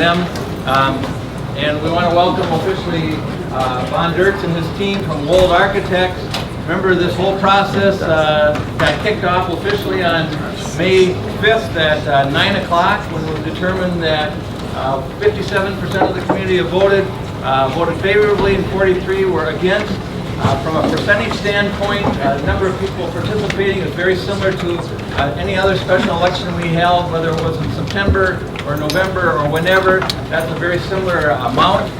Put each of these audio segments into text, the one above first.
them. And we want to welcome officially Von Dirks and his team from Wold Architects. Remember, this whole process got kicked off officially on May 5th at 9 o'clock when it was determined that 57% of the community have voted favorably and 43 were against. From a percentage standpoint, the number of people participating is very similar to any other special election we held, whether it was in September or November or whenever. That's a very similar amount.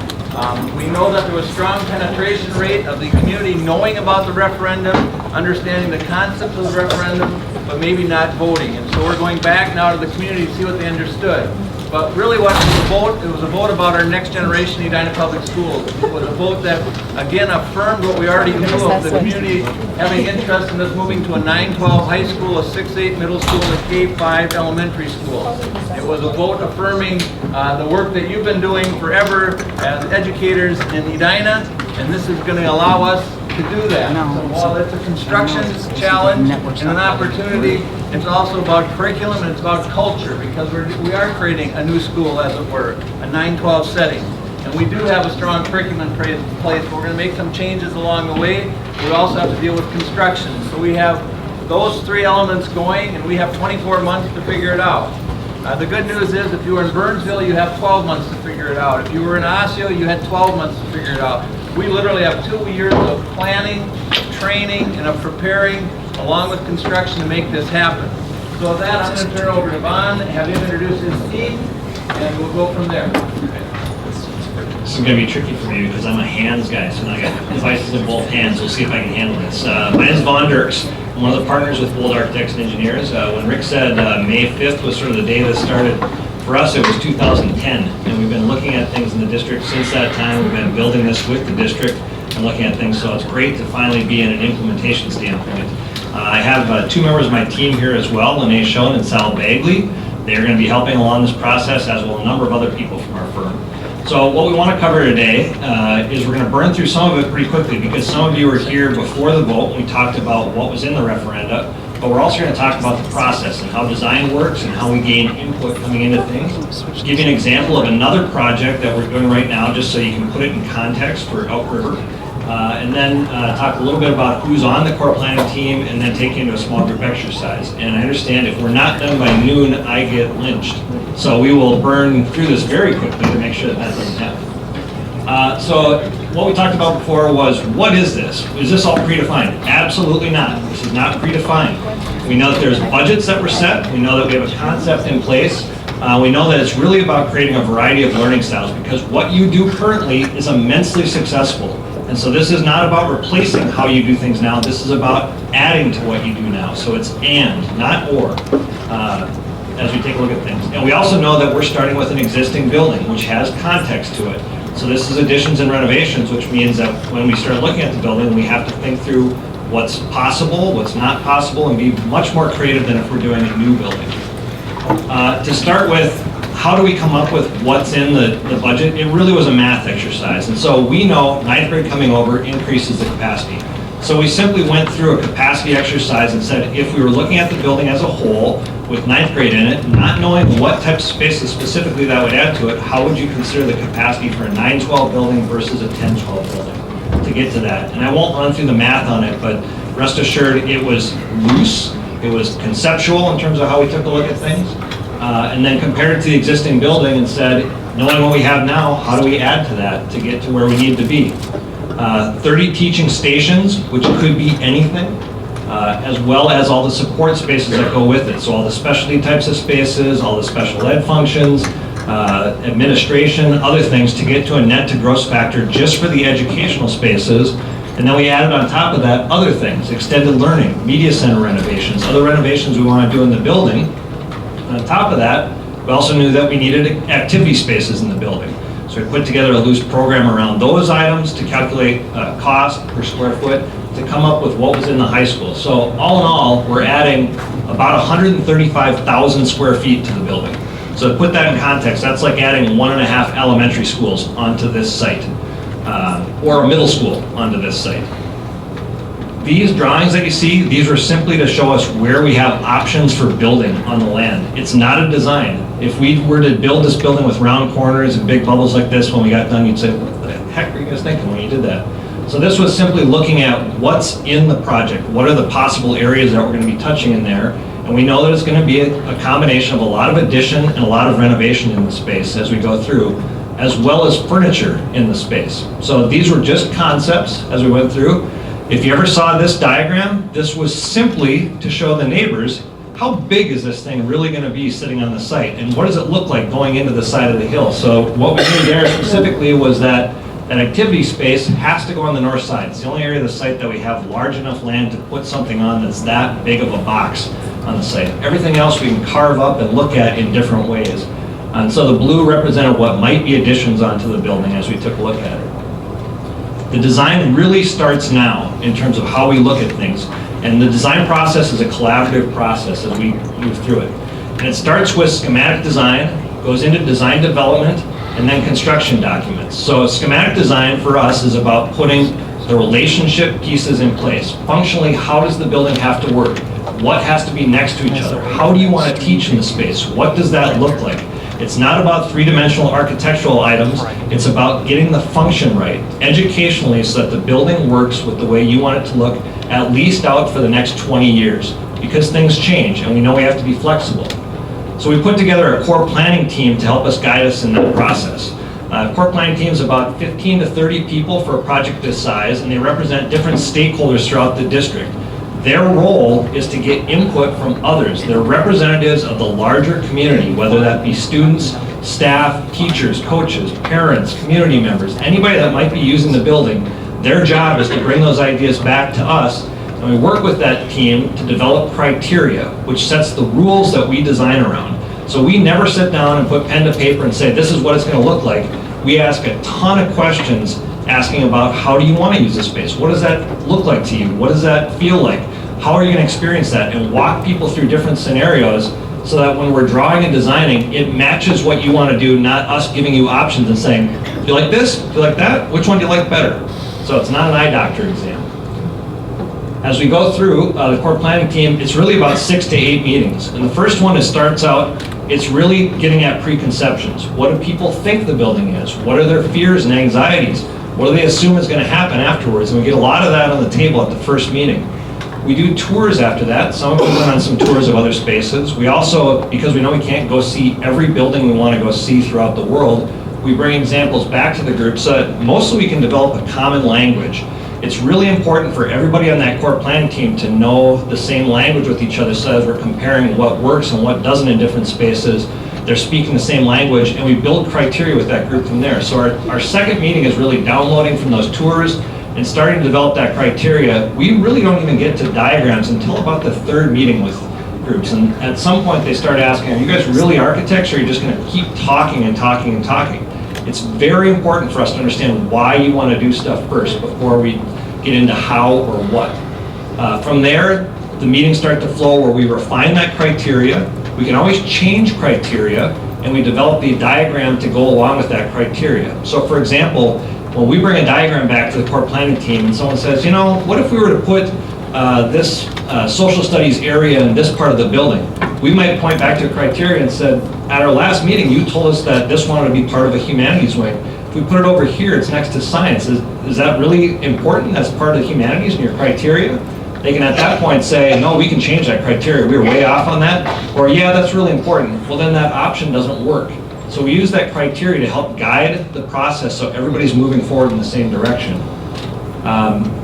We know that there was strong penetration rate of the community knowing about the referendum, understanding the concept of the referendum, but maybe not voting. And so we're going back now to the community to see what they understood. But really what was the vote? It was a vote about our next generation Edina Public Schools. It was a vote that, again, affirmed what we already knew of the community having interest in us moving to a 9-12 high school, a 6-8 middle school, and a K-5 elementary school. It was a vote affirming the work that you've been doing forever as educators in Edina, and this is going to allow us to do that. So while it's a construction challenge and an opportunity, it's also about curriculum and it's about culture, because we are creating a new school, as it were, a 9-12 setting. And we do have a strong curriculum in place, but we're going to make some changes along the way. We also have to deal with construction. So we have those three elements going, and we have 24 months to figure it out. The good news is if you were in Burnsville, you have 12 months to figure it out. If you were in Osseo, you had 12 months to figure it out. We literally have 2 years of planning, training, and of preparing, along with construction, to make this happen. So with that, I'm going to turn it over to Von, have him introduce his team, and we'll go from there. This is going to be tricky for me because I'm a hands guy, so now I got devices in both hands. We'll see if I can handle this. My name is Von Dirks. I'm one of the partners with Wold Architects and Engineers. When Rick said May 5th was sort of the day this started, for us it was 2010, and we've been looking at things in the district since that time. We've been building this with the district and looking at things, so it's great to finally be in an implementation standpoint. I have 2 members of my team here as well, Lene Schoen and Sal Bagley. They're going to be helping along this process, as will a number of other people from our firm. So what we want to cover today is we're going to burn through some of it pretty quickly, because some of you were here before the vote when we talked about what was in the referenda, but we're also going to talk about the process and how design works and how we gain input coming into things. Give you an example of another project that we're doing right now, just so you can put it in context for Outriver. And then talk a little bit about who's on the core planning team, and then take you into a small group exercise. And I understand if we're not done by noon, I get lynched. So we will burn through this very quickly to make sure that that doesn't happen. So what we talked about before was, what is this? Is this all predefined? Absolutely not. This is not predefined. We know that there's budgets that were set. We know that we have a concept in place. We know that it's really about creating a variety of learning styles, because what you do currently is immensely successful. And so this is not about replacing how you do things now. This is about adding to what you do now. So it's and, not or, as we take a look at things. And we also know that we're starting with an existing building, which has context to it. So this is additions and renovations, which means that when we start looking at the building, we have to think through what's possible, what's not possible, and be much more creative than if we're doing a new building. To start with, how do we come up with what's in the budget? It really was a math exercise. And so we know 9th grade coming over increases the capacity. So we simply went through a capacity exercise and said, if we were looking at the building as a whole with 9th grade in it, not knowing what type of spaces specifically that would add to it, how would you consider the capacity for a 9-12 building versus a 10-12 building to get to that? And I won't run through the math on it, but rest assured it was loose, it was conceptual in terms of how we took a look at things. And then compared it to the existing building and said, knowing what we have now, how do we add to that to get to where we need to be? 30 teaching stations, which could be anything, as well as all the support spaces that go with it. So all the specialty types of spaces, all the special ed functions, administration, other things, to get to a net to gross factor just for the educational spaces. And then we added on top of that other things, extended learning, media center renovations, other renovations we want to do in the building. And on top of that, we also knew that we needed activity spaces in the building. So we put together a loose program around those items to calculate cost per square foot to come up with what was in the high school. So all in all, we're adding about 135,000 square feet to the building. So to put that in context, that's like adding 1.5 elementary schools onto this site, or a middle school onto this site. These drawings that you see, these are simply to show us where we have options for building on the land. It's not a design. If we were to build this building with round corners and big bubbles like this, when we got done, you'd say, what the heck were you guys thinking when you did that? So this was simply looking at what's in the project. What are the possible areas that we're going to be touching in there? And we know that it's going to be a combination of a lot of addition and a lot of renovation in the space as we go through, as well as furniture in the space. So these were just concepts as we went through. If you ever saw this diagram, this was simply to show the neighbors how big is this thing really going to be sitting on the site, and what does it look like going into the side of the hill. So what we did there specifically was that an activity space has to go on the north side. It's the only area of the site that we have large enough land to put something on that's that big of a box on the site. Everything else we can carve up and look at in different ways. And so the blue represented what might be additions onto the building as we took a look at it. The design really starts now in terms of how we look at things. And the design process is a collaborative process as we move through it. And it starts with schematic design, goes into design development, and then construction documents. So schematic design for us is about putting the relationship pieces in place. Functionally, how does the building have to work? What has to be next to each other? How do you want to teach in the space? What does that look like? It's not about three-dimensional architectural items. It's about getting the function right educationally so that the building works with the way you want it to look at least out for the next 20 years, because things change and we know we have to be flexible. So we put together a core planning team to help us guide us in that process. Core planning team is about 15 to 30 people for a project this size, and they represent different stakeholders throughout the district. Their role is to get input from others. They're representatives of the larger community, whether that be students, staff, teachers, coaches, parents, community members, anybody that might be using the building. Their job is to bring those ideas back to us, and we work with that team to develop criteria, which sets the rules that we design around. So we never sit down and put pen to paper and say, this is what it's going to look like. We ask a ton of questions asking about how do you want to use this space? What does that look like to you? What does that feel like? How are you going to experience that? And walk people through different scenarios so that when we're drawing and designing, it matches what you want to do, not us giving you options and saying, do you like this? Do you like that? Which one do you like better? So it's not an eye doctor exam. As we go through the core planning team, it's really about 6 to 8 meetings. And the first one, it starts out, it's really getting at preconceptions. What do people think the building is? What are their fears and anxieties? What do they assume is going to happen afterwards? And we get a lot of that on the table at the first meeting. We do tours after that. Some of us went on some tours of other spaces. We also, because we know we can't go see every building we want to go see throughout the world, we bring examples back to the group so that mostly we can develop a common language. It's really important for everybody on that core planning team to know the same language with each other, so as we're comparing what works and what doesn't in different spaces, they're speaking the same language, and we build criteria with that group from there. So our second meeting is really downloading from those tours and starting to develop that criteria. We really don't even get to diagrams until about the third meeting with groups. And at some point they start asking, are you guys really architects, or are you just going to keep talking and talking and talking? It's very important for us to understand why you want to do stuff first before we get into how or what. From there, the meetings start to flow where we refine that criteria. We can always change criteria, and we develop the diagram to go along with that criteria. So for example, when we bring a diagram back to the core planning team and someone says, you know, what if we were to put this social studies area in this part of the building? We might point back to a criteria and said, at our last meeting, you told us that this wanted to be part of a humanities wing. If we put it over here, it's next to science. Is that really important as part of the humanities in your criteria? They can at that point say, no, we can change that criteria. We were way off on that. Or yeah, that's really important. Well, then that option doesn't work. So we use that criteria to help guide the process so everybody's moving forward in the same direction.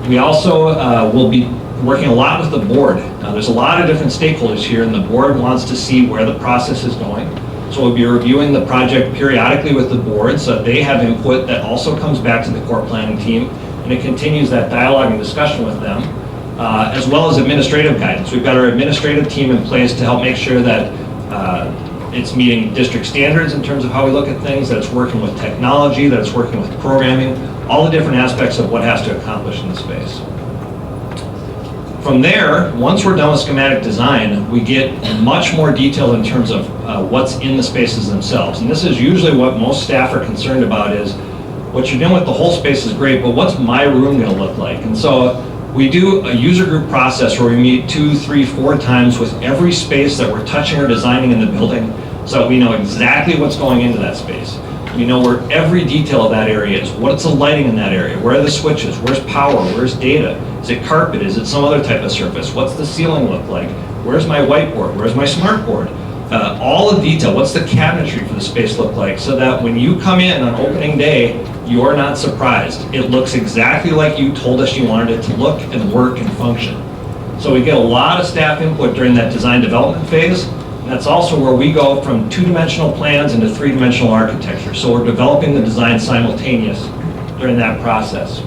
We also will be working a lot with the board. Now, there's a lot of different stakeholders here, and the board wants to see where the process is going. So we'll be reviewing the project periodically with the board so that they have input that also comes back to the core planning team, and it continues that dialogue and discussion with them, as well as administrative guidance. We've got our administrative team in place to help make sure that it's meeting district standards in terms of how we look at things, that it's working with technology, that it's working with programming, all the different aspects of what has to accomplish in the space. From there, once we're done with schematic design, we get much more detailed in terms of what's in the spaces themselves. And this is usually what most staff are concerned about, is what you're doing with the whole space is great, but what's my room going to look like? And so we do a user group process where we meet 2, 3, 4 times with every space that we're touching or designing in the building, So we know exactly what's going into that space. We know where every detail of that area is. What's the lighting in that area? Where are the switches? Where's power? Where's data? Is it carpet? Is it some other type of surface? What's the ceiling look like? Where's my whiteboard? Where's my smartboard? All the detail. What's the cabinetry for the space look like? So that when you come in on opening day, you're not surprised. It looks exactly like you told us you wanted it to look and work and function. So we get a lot of staff input during that design development phase. And that's also where we go from two-dimensional plans into three-dimensional architecture. So we're developing the design simultaneous during that process.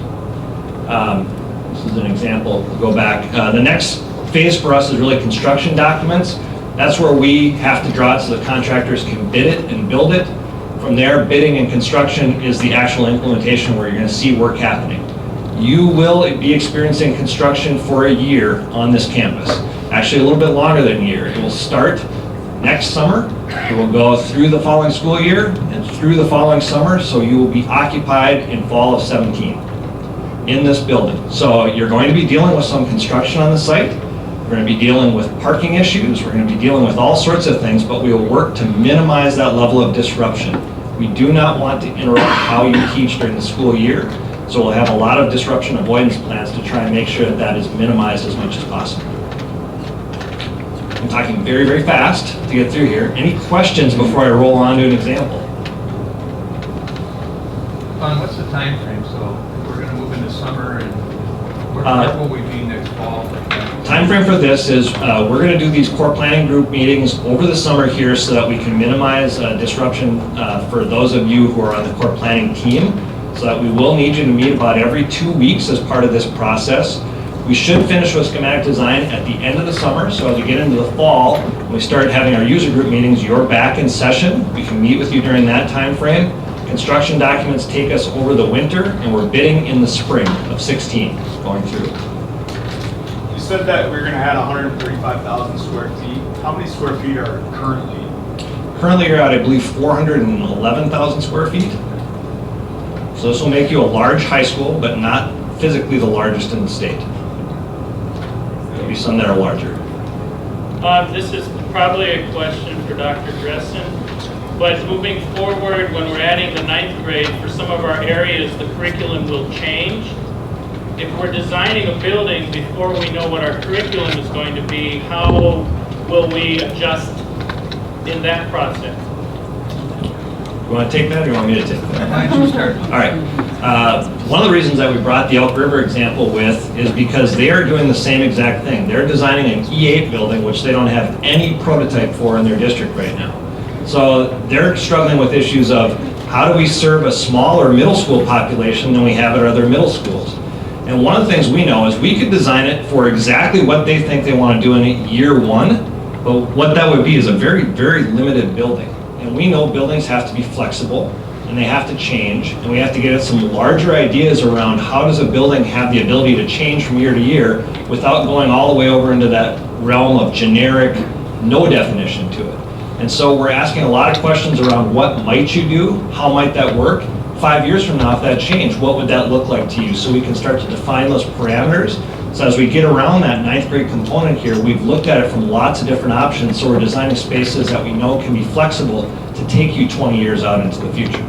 This is an example. We'll go back. The next phase for us is really construction documents. That's where we have to draw it so the contractors can bid it and build it. From there, bidding and construction is the actual implementation where you're going to see work happening. You will be experiencing construction for a year on this campus. Actually, a little bit longer than a year. It will start next summer. It will go through the following school year and through the following summer, so you will be occupied in fall of 17 in this building. So you're going to be dealing with some construction on the site. We're going to be dealing with parking issues. We're going to be dealing with all sorts of things, but we will work to minimize that level of disruption. We do not want to interrupt how you teach during the school year, so we'll have a lot of disruption avoidance plans to try and make sure that that is minimized as much as possible. I'm talking very, very fast to get through here. Any questions before I roll on to an example? What's the time frame? So we're going to move into summer, and where will we be next fall? Time frame for this is we're going to do these core planning group meetings over the summer here so that we can minimize disruption for those of you who are on the core planning team, so that we will need you to meet about every 2 weeks as part of this process. We should finish with schematic design at the end of the summer, so as we get into the fall, when we start having our user group meetings, you're back in session. We can meet with you during that time frame. Construction documents take us over the winter, and we're bidding in the spring of 16 going through. You said that we're going to add 135,000 square feet. How many square feet are currently? Currently, you're at, I believe, 411,000 square feet. So this will make you a large high school, but not physically the largest in the state. There'll be some that are larger. This is probably a question for Dr. Dressen, but moving forward, when we're adding the 9th grade, for some of our areas, the curriculum will change. If we're designing a building before we know what our curriculum is going to be, how will we adjust in that process? You want to take that, or you want me to take that? Why don't you start? All right. One of the reasons that we brought the Elk River example with is because they are doing the same exact thing. They're designing an E8 building, which they don't have any prototype for in their district right now. So they're struggling with issues of how do we serve a smaller middle school population than we have at other middle schools. And one of the things we know is we could design it for exactly what they think they want to do in it year one, but what that would be is a very, very limited building. And we know buildings have to be flexible, and they have to change, and we have to get at some larger ideas around how does a building have the ability to change from year to year without going all the way over into that realm of generic, no definition to it. And so we're asking a lot of questions around what might you do, how might that work? 5 years from now, if that changed, what would that look like to you? So we can start to define those parameters. So as we get around that 9th grade component here, we've looked at it from lots of different options, so we're designing spaces that we know can be flexible to take you 20 years out into the future.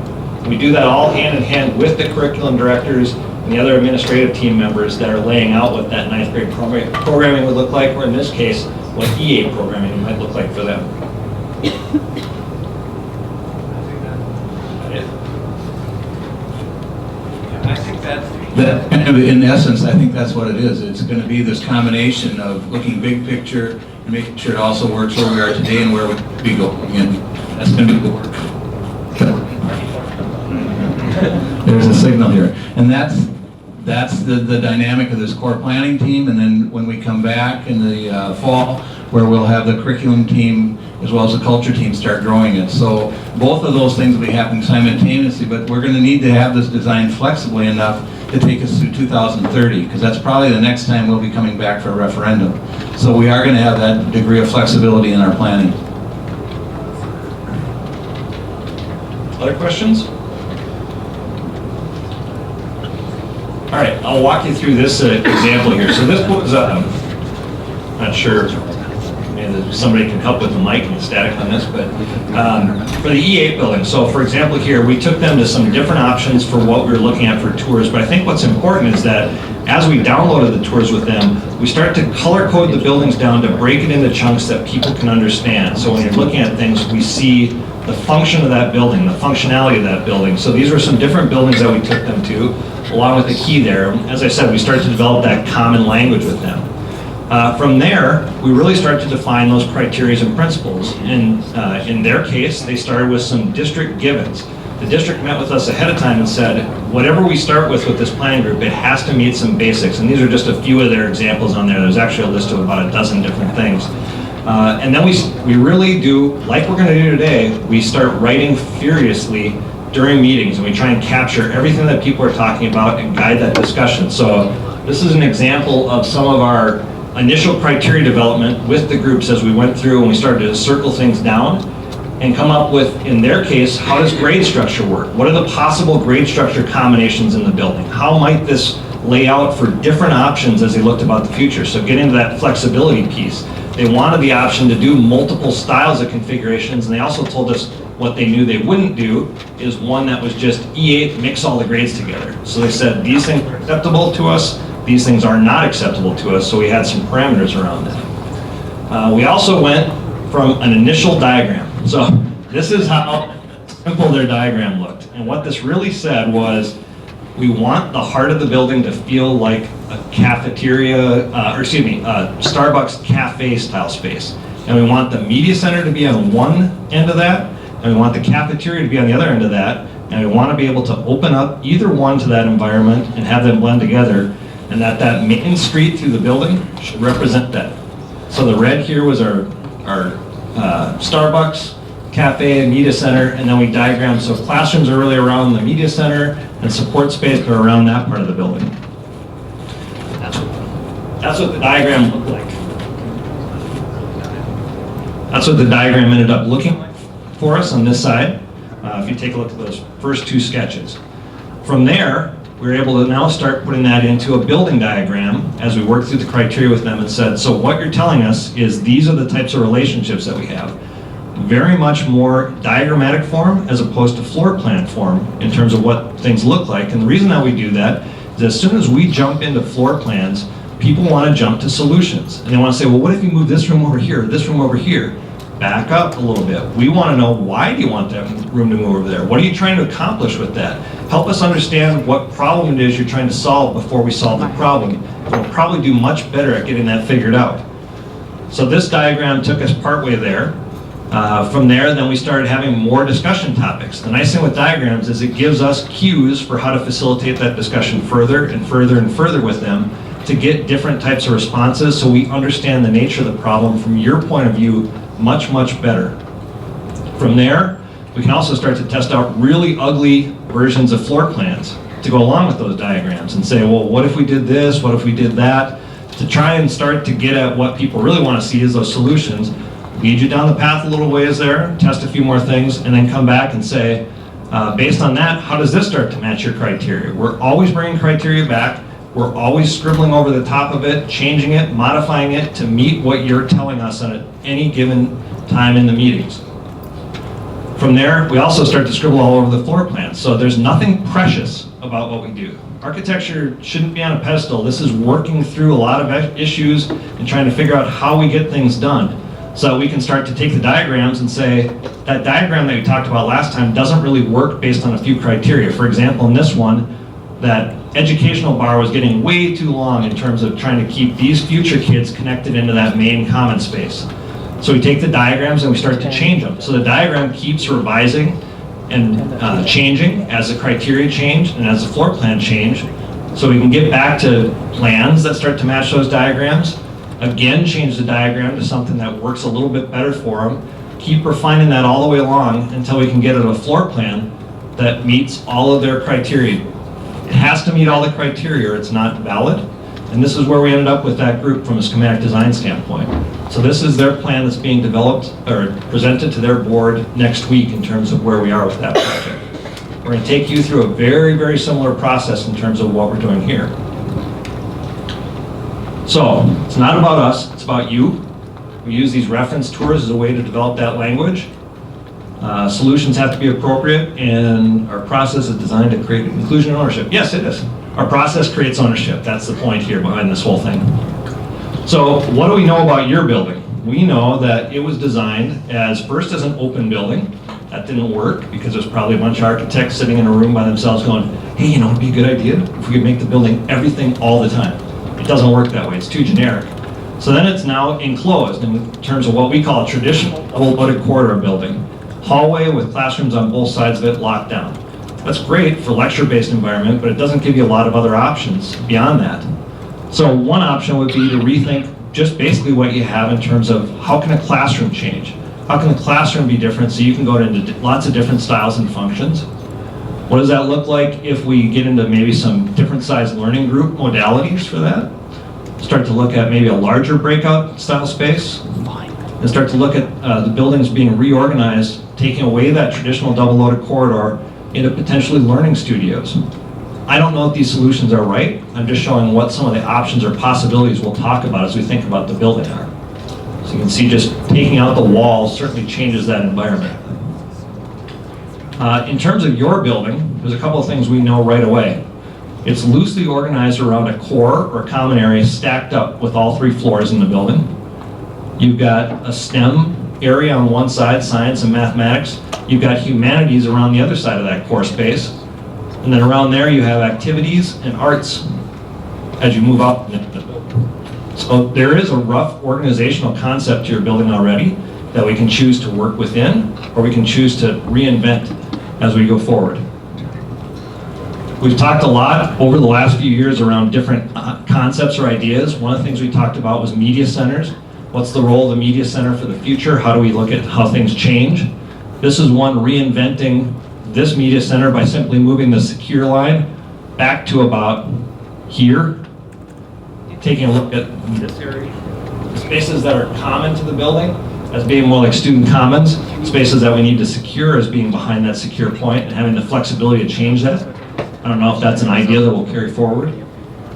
We do that all hand in hand with the curriculum directors and the other administrative team members that are laying out what that 9th grade programming would look like, or in this case, what E8 programming might look like for them. I think that's in essence, I think that's what it is. It's going to be this combination of looking big picture and making sure it also works where we are today and where we go. And that's going to be the work. There's a signal here. And that's the dynamic of this core planning team. And then when we come back in the fall, where we'll have the curriculum team as well as the culture team start growing it. So both of those things will be happening simultaneously, but we're going to need to have this designed flexibly enough to take us through 2030, because that's probably the next time we'll be coming back for a referendum. So we are going to have that degree of flexibility in our planning. Other questions? All right, I'll walk you through this example here. So this was, not sure, maybe the somebody can help with the mic and the static on this, but for the E8 building, so for example here, we took them to some different options for what we were looking at for tours, but I think what's important is that as we downloaded the tours with them, we start to color code the buildings down to break it into chunks that people can understand. So when you're looking at things, we see the function of that building, the functionality of that building. So these were some different buildings that we took them to, along with the key there. As I said, we started to develop that common language with them. From there, we really start to define those criteria and principles. And in their case, they started with some district givens. The district met with us ahead of time and said, whatever we start with this planning group, it has to meet some basics. And these are just a few of their examples on there. There's actually a list of about a dozen different things. And then we really do, like we're going to do today, we start writing furiously during meetings, and we try and capture everything that people are talking about and guide that discussion. So this is an example of some of our initial criteria development with the groups as we went through and we started to circle things down and come up with, in their case, how does grade structure work? What are the possible grade structure combinations in the building? How might this lay out for different options as they looked about the future? So getting to that flexibility piece. They wanted the option to do multiple styles of configurations, and they also told us what they knew they wouldn't do is one that was just E8, mix all the grades together. So they said, these things are acceptable to us, these things are not acceptable to us, so we had some parameters around that. We also went from an initial diagram. So this is how simple their diagram looked. And what this really said was, we want the heart of the building to feel like a cafeteria, Starbucks cafe style space. And we want the media center to be on one end of that, and we want the cafeteria to be on the other end of that, and we want to be able to open up either one to that environment and have them blend together, and that main street through the building should represent that. So the red here was our Starbucks, cafe, and media center, and then we diagrammed, so classrooms are really around the media center, and support space are around that part of the building. That's what the diagram looked like. That's what the diagram ended up looking like for us on this side, if you take a look at those first two sketches. From there, we were able to now start putting that into a building diagram as we worked through the criteria with them and said, so what you're telling us is these are the types of relationships that we have. Very much more diagrammatic form as opposed to floor plan form in terms of what things look like. And the reason that we do that is as soon as we jump into floor plans, people want to jump to solutions. And they want to say, well, what if you move this room over here, this room over here? Back up a little bit. We want to know, why do you want that room to move over there? What are you trying to accomplish with that? Help us understand what problem it is you're trying to solve before we solve the problem. We'll probably do much better at getting that figured out. So this diagram took us partway there. From there, then we started having more discussion topics. The nice thing with diagrams is it gives us cues for how to facilitate that discussion further and further and further with them to get different types of responses so we understand the nature of the problem from your point of view much, much better. From there, we can also start to test out really ugly versions of floor plans to go along with those diagrams and say, well, what if we did this? What if we did that? To try and start to get at what people really want to see is those solutions. Lead you down the path a little ways there, test a few more things, and then come back and say, based on that, how does this start to match your criteria? We're always bringing criteria back. We're always scribbling over the top of it, changing it, modifying it to meet what you're telling us at any given time in the meetings. From there, we also start to scribble all over the floor plan. So there's nothing precious about what we do. Architecture shouldn't be on a pedestal. This is working through a lot of issues and trying to figure out how we get things done. So we can start to take the diagrams and say, that diagram that we talked about last time doesn't really work based on a few criteria. For example, in this one, that educational bar was getting way too long in terms of trying to keep these future kids connected into that main common space. So we take the diagrams and we start to change them. So the diagram keeps revising and changing as the criteria change and as the floor plan change. So we can get back to plans that start to match those diagrams. Again, change the diagram to something that works a little bit better for them. Keep refining that all the way along until we can get at a floor plan that meets all of their criteria. It has to meet all the criteria or it's not valid. And this is where we ended up with that group from a schematic design standpoint. So this is their plan that's being developed or presented to their board next week in terms of where we are with that project. We're going to take you through a very, very similar process in terms of what we're doing here. So it's not about us, it's about you. We use these reference tours as a way to develop that language. Solutions have to be appropriate, and our process is designed to create inclusion and ownership. Yes, it is. Our process creates ownership. That's the point here behind this whole thing. So what do we know about your building? We know that it was designed as first as an open building. That didn't work because there's probably a bunch of architects sitting in a room by themselves going, hey, you know, it'd be a good idea if we could make the building everything all the time. It doesn't work that way. It's too generic. So then it's now enclosed in terms of what we call a traditional double-loaded corridor building. Hallway with classrooms on both sides of it locked down. That's great for lecture-based environment, but it doesn't give you a lot of other options beyond that. So one option would be to rethink just basically what you have in terms of how can a classroom change? How can the classroom be different so you can go into lots of different styles and functions? What does that look like if we get into maybe some different sized learning group modalities for that? Start to look at maybe a larger breakout style space, and start to look at the buildings being reorganized, taking away that traditional double-loaded corridor into potentially learning studios. I don't know if these solutions are right. I'm just showing what some of the options or possibilities we'll talk about as we think about the building are. So you can see just taking out the walls certainly changes that environment. In terms of your building, there's a couple of things we know right away. It's loosely organized around a core or common area stacked up with all 3 floors in the building. You've got a STEM area on one side, science and mathematics. You've got humanities around the other side of that core space. And then around there you have activities and arts as you move up. So there is a rough organizational concept to your building already that we can choose to work within, or we can choose to reinvent as we go forward. We've talked a lot over the last few years around different concepts or ideas. One of the things we talked about was media centers. What's the role of the media center for the future? How do we look at how things change? This is one reinventing this media center by simply moving the secure line back to about here. Taking a look at this area. Spaces that are common to the building as being more like student commons. Spaces that we need to secure as being behind that secure point and having the flexibility to change that. I don't know if that's an idea that we'll carry forward.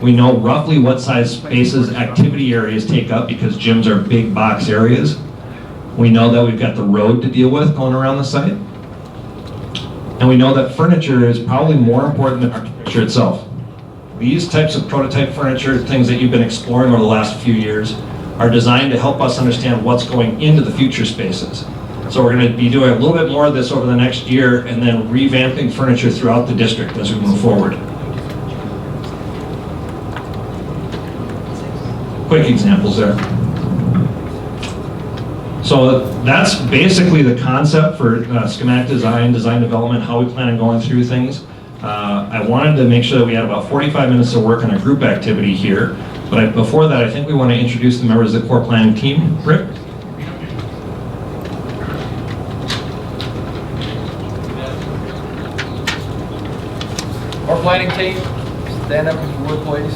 We know roughly what size spaces activity areas take up because gyms are big box areas. We know that we've got the road to deal with going around the site. And we know that furniture is probably more important than architecture itself. These types of prototype furniture, things that you've been exploring over the last few years, are designed to help us understand what's going into the future spaces. So we're going to be doing a little bit more of this over the next year and then revamping furniture throughout the district as we move forward. Quick examples there. So that's basically the concept for schematic design, design development, how we plan on going through things. I wanted to make sure that we had about 45 minutes to work on a group activity here. But before that, I think we want to introduce the members of the core planning team. Rick? Our planning team, stand up if you would, please.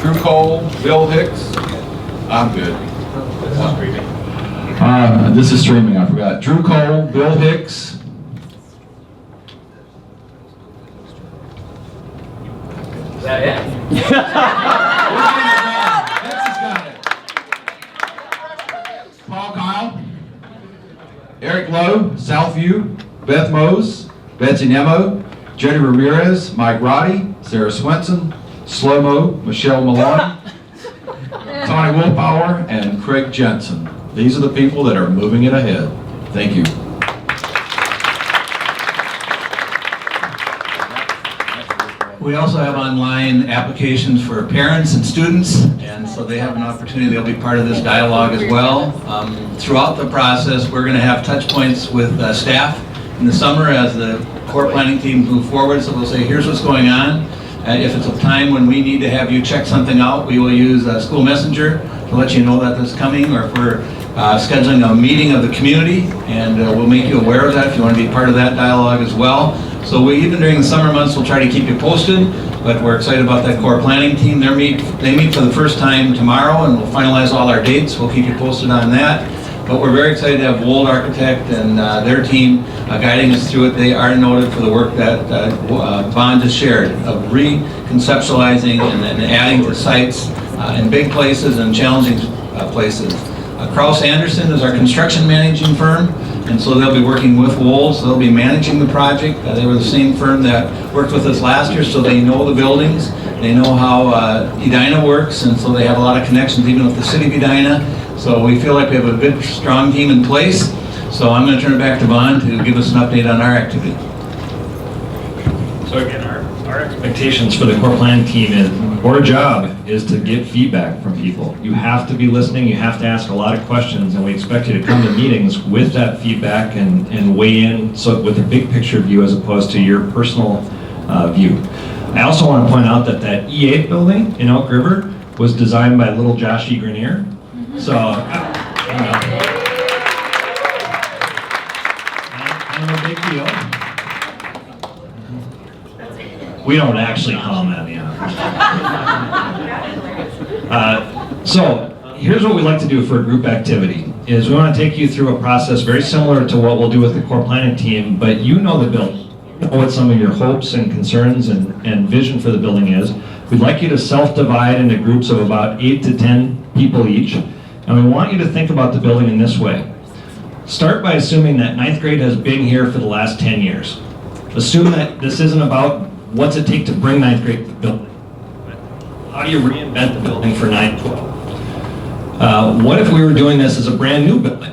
Drew Cole, Bill Hicks. I'm good. This is streaming, I forgot. Drew Cole, Bill Hicks. Is that it? Paul Kyle, Eric Lowe, Southview, Beth Mose, Betsy Nemo, Jody Ramirez, Mike Roddy, Sarah Swenson, Slow-Mo, Michelle Maloney, Tony Willpower, and Craig Jensen. These are the people that are moving it ahead. Thank you. We also have online applications for parents and students, and so they have an opportunity, they'll be part of this dialogue as well. Throughout the process, we're going to have touch points with staff in the summer as the core planning team move forward, so we'll say, here's what's going on. If it's a time when we need to have you check something out, we will use School Messenger to let you know that this is coming, or if we're scheduling a meeting of the community, and we'll make you aware of that if you want to be part of that dialogue as well. So even during the summer months, we'll try to keep you posted, but we're excited about that core planning team. They meet for the first time tomorrow, and we'll finalize all our dates. We'll keep you posted on that. But we're very excited to have Wold Architect and their team guiding us through it. They are noted for the work that Bond has shared of reconceptualizing and then adding to sites in big places and challenging places. Kraus Anderson is our construction managing firm, and so they'll be working with Wold, so they'll be managing the project. They were the same firm that worked with us last year, so they know the buildings, they know how Edina works, and so they have a lot of connections even with the city of Edina. So we feel like we have a good, strong team in place. So I'm going to turn it back to Vaughn to give us an update on our activity. So again, our expectations for the core plan team is, our job is to get feedback from people. You have to be listening, you have to ask a lot of questions, and we expect you to come to meetings with that feedback and weigh in so with a big picture view as opposed to your personal view. I also want to point out that that E8 building in Elk River was designed by little Josh E. Grenier. So, kind of a big deal. We don't actually call them that in the office. So here's what we like to do for a group activity, is we want to take you through a process very similar to what we'll do with the core planning team, but you know the building, you know what some of your hopes and concerns and vision for the building is. We'd like you to self-divide into groups of about 8 to 10 people each, and we want you to think about the building in this way. Start by assuming that 9th grade has been here for the last 10 years. Assume that this isn't about what's it take to bring 9th grade to the building. How do you reinvent the building for 9th, 12? What if we were doing this as a brand new building?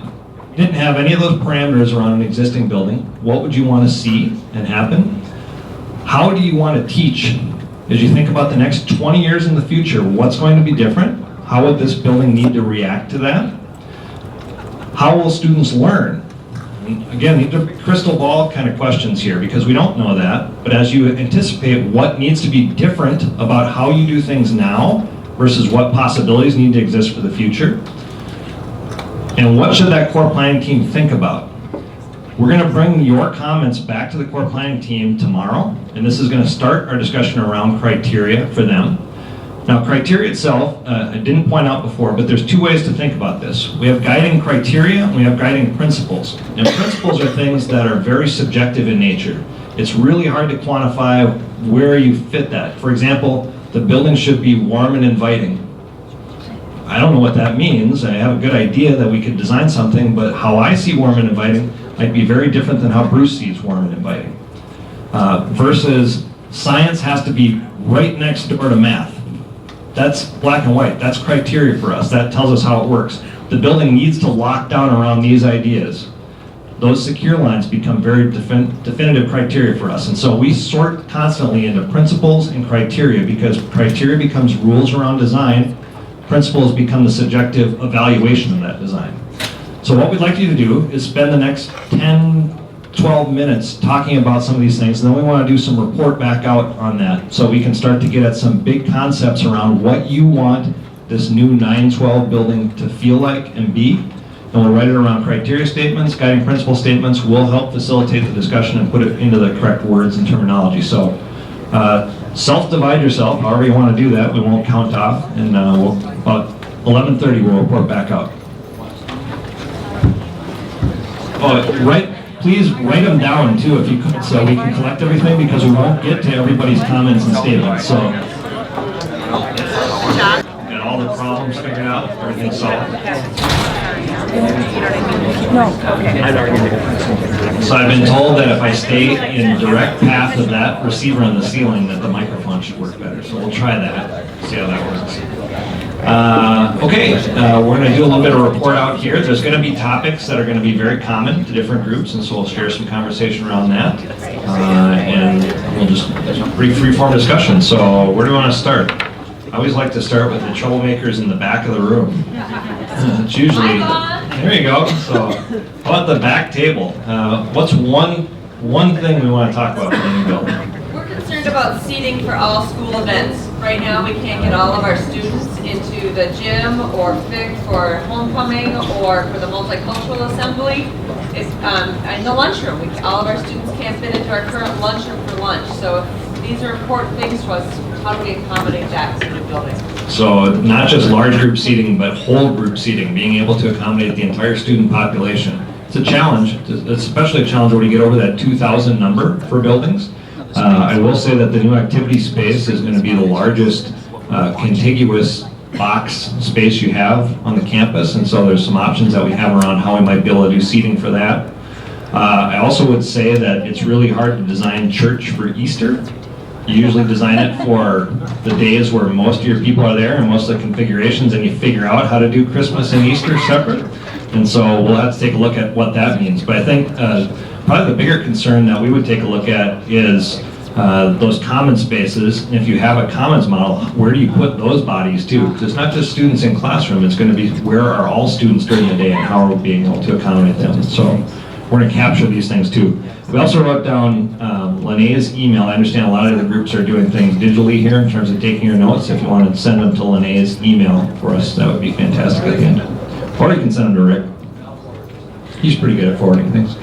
You didn't have any of those parameters around an existing building. What would you want to see and happen? How do you want to teach? As you think about the next 20 years in the future, what's going to be different? How would this building need to react to that? How will students learn? And again, these are crystal ball kind of questions here because we don't know that, but as you anticipate what needs to be different about how you do things now versus what possibilities need to exist for the future, and what should that core planning team think about? We're going to bring your comments back to the core planning team tomorrow, and this is going to start our discussion around criteria for them. Now, criteria itself, I didn't point out before, but there's 2 ways to think about this. We have guiding criteria and we have guiding principles. And principles are things that are very subjective in nature. It's really hard to quantify where you fit that. For example, the building should be warm and inviting. I don't know what that means. I have a good idea that we could design something, but how I see warm and inviting might be very different than how Bruce sees warm and inviting. Versus science has to be right next door to math. That's black and white. That's criteria for us. That tells us how it works. The building needs to lock down around these ideas. Those secure lines become very definitive criteria for us. And so we sort constantly into principles and criteria because criteria becomes rules around design. Principles become the subjective evaluation of that design. So what we'd like you to do is spend the next 10, 12 minutes talking about some of these things, and then we want to do some report back out on that so we can start to get at some big concepts around what you want this new 912 building to feel like and be. And we'll write it around criteria statements, guiding principle statements. We'll help facilitate the discussion and put it into the correct words and terminology. So self-divide yourself, however you want to do that. We won't count off, and about 11:30 we'll report back out. Please write them down too if you could, so we can collect everything because we won't get to everybody's comments and statements. So, got all the problems figured out, everything's solved. No, okay. So I've been told that if I stay in direct path of that receiver on the ceiling, that the microphone should work better. So we'll try that, see how that works. We're going to do a little bit of report out here. There's going to be topics that are going to be very common to different groups, and so we'll share some conversation around that. And we'll just, pretty free-form discussion. So where do we want to start? I always like to start with the troublemakers in the back of the room. It's usually, there you go. So how about the back table? What's one thing we want to talk about in the new building? We're concerned about seating for all school events. Right now, we can't get all of our students into the gym or FIC for homecoming or for the multicultural assembly. It's in the lunchroom. All of our students can't fit into our current lunchroom for lunch. So these are important things to us. How do we accommodate that in the building? So not just large group seating, but whole group seating, being able to accommodate the entire student population. It's a challenge. It's especially a challenge when you get over that 2,000 number for buildings. I will say that the new activity space is going to be the largest contiguous box space you have on the campus, and so there's some options that we have around how we might be able to do seating for that. I also would say that it's really hard to design church for Easter. You usually design it for the days where most of your people are there and most of the configurations, and you figure out how to do Christmas and Easter separate. And so we'll have to take a look at what that means. But I think probably the bigger concern that we would take a look at is those common spaces. And if you have a commons model, where do you put those bodies too? Because it's not just students in classroom, it's going to be where are all students during the day and how are we being able to accommodate them. So we're going to capture these things too. We also wrote down Lene's email. I understand a lot of the groups are doing things digitally here in terms of taking your notes. If you want to send them to Lene's email for us, that would be fantastic at the end. Or you can send them to Rick. He's pretty good at forwarding things.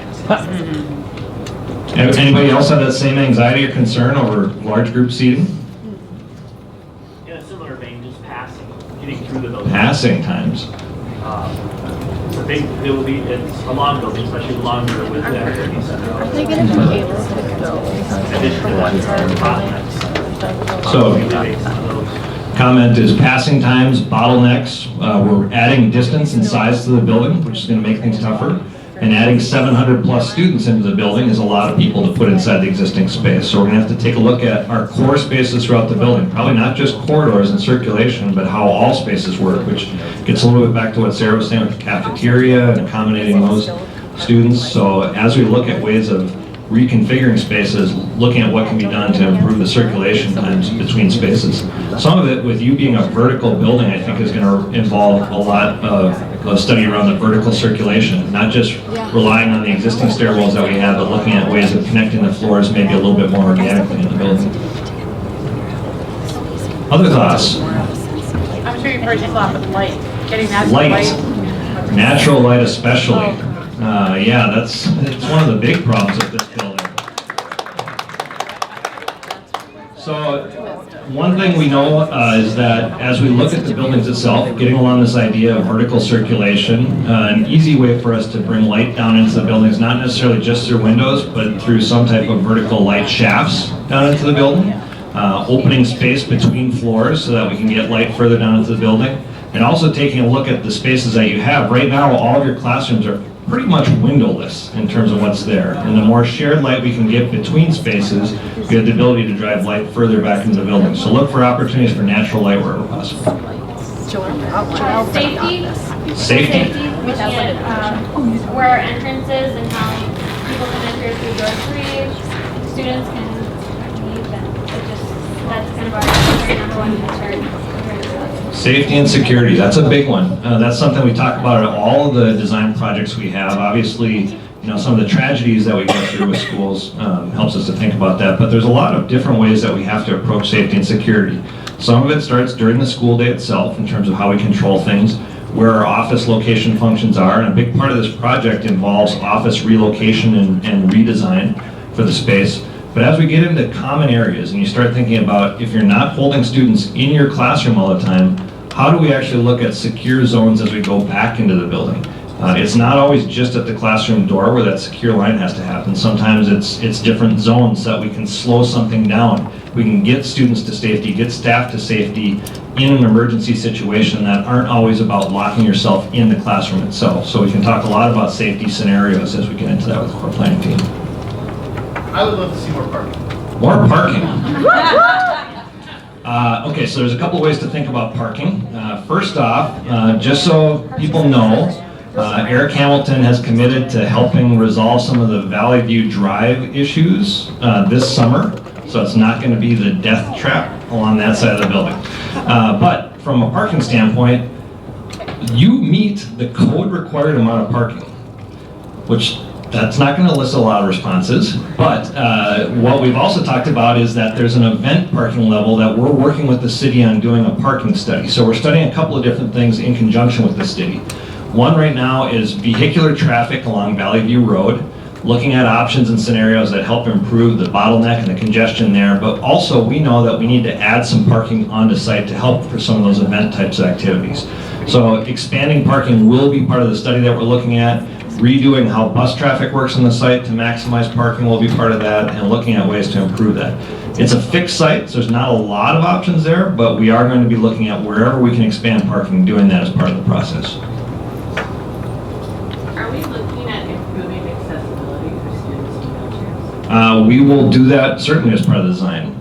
Anybody else have that same anxiety or concern over large group seating? In a similar vein, just passing, getting through the building. Passing times. It's a big, it's a long building, especially longer with the activity center. Are they going to be able to go So, comment is passing times, bottlenecks. We're adding distance and size to the building, which is going to make things tougher. And adding 700 plus students into the building is a lot of people to put inside the existing space. So we're going to have to take a look at our core spaces throughout the building. Probably not just corridors and circulation, but how all spaces work, which gets a little bit back to what Sarah was saying with the cafeteria and accommodating those students. So as we look at ways of reconfiguring spaces, looking at what can be done to improve the circulation times between spaces. Some of it, with you being a vertical building, I think is going to involve a lot of study around the vertical circulation, not just relying on the existing stairwells that we have, but looking at ways of connecting the floors maybe a little bit more organically in the building. Other thoughts? I'm sure you've heard this a lot, but light, getting natural Light, natural light especially. Yeah, it's one of the big problems with this building. So one thing we know is that as we look at the buildings itself, getting along this idea of vertical circulation, an easy way for us to bring light down into the buildings, not necessarily just through windows, but through some type of vertical light shafts down into the building, opening space between floors so that we can get light further down into the building, and also taking a look at the spaces that you have. Right now, all of your classrooms are pretty much windowless in terms of what's there. And the more shared light we can get between spaces, we have the ability to drive light further back into the building. So look for opportunities for natural light wherever possible. Safety, looking at where our entrances and how people can enter through door 3, students can leave, and that's kind of our number one concern. Safety and security, that's a big one. That's something we talk about at all of the design projects we have. Obviously, some of the tragedies that we go through with schools helps us to think about that, but there's a lot of different ways that we have to approach safety and security. Some of it starts during the school day itself in terms of how we control things, where our office location functions are, and a big part of this project involves office relocation and redesign for the space. But as we get into common areas and you start thinking about if you're not holding students in your classroom all the time, how do we actually look at secure zones as we go back into the building? It's not always just at the classroom door where that secure line has to happen. Sometimes it's different zones that we can slow something down. We can get students to safety, get staff to safety in an emergency situation that aren't always about locking yourself in the classroom itself. So we can talk a lot about safety scenarios as we get into that with our planning team. I would love to see more parking. More parking. Okay, so there's a couple ways to think about parking. First off, just so people know, Eric Hamilton has committed to helping resolve some of the Valley View Drive issues this summer. So it's not going to be the death trap along that side of the building. But from a parking standpoint, you meet the code required amount of parking, which that's not going to elicit a lot of responses, but what we've also talked about is that there's an event parking level that we're working with the city on doing a parking study. So we're studying a couple of different things in conjunction with the city. One right now is vehicular traffic along Valley View Road, looking at options and scenarios that help improve the bottleneck and the congestion there, but also we know that we need to add some parking onto site to help for some of those event types of activities. So expanding parking will be part of the study that we're looking at. redoing how bus traffic works on the site to maximize parking will be part of that, and looking at ways to improve that. It's a fixed site, so there's not a lot of options there, but we are going to be looking at wherever we can expand parking, doing that as part of the process. Are we looking at improving accessibility for students and wheelchairs? We will do that certainly as part of the design.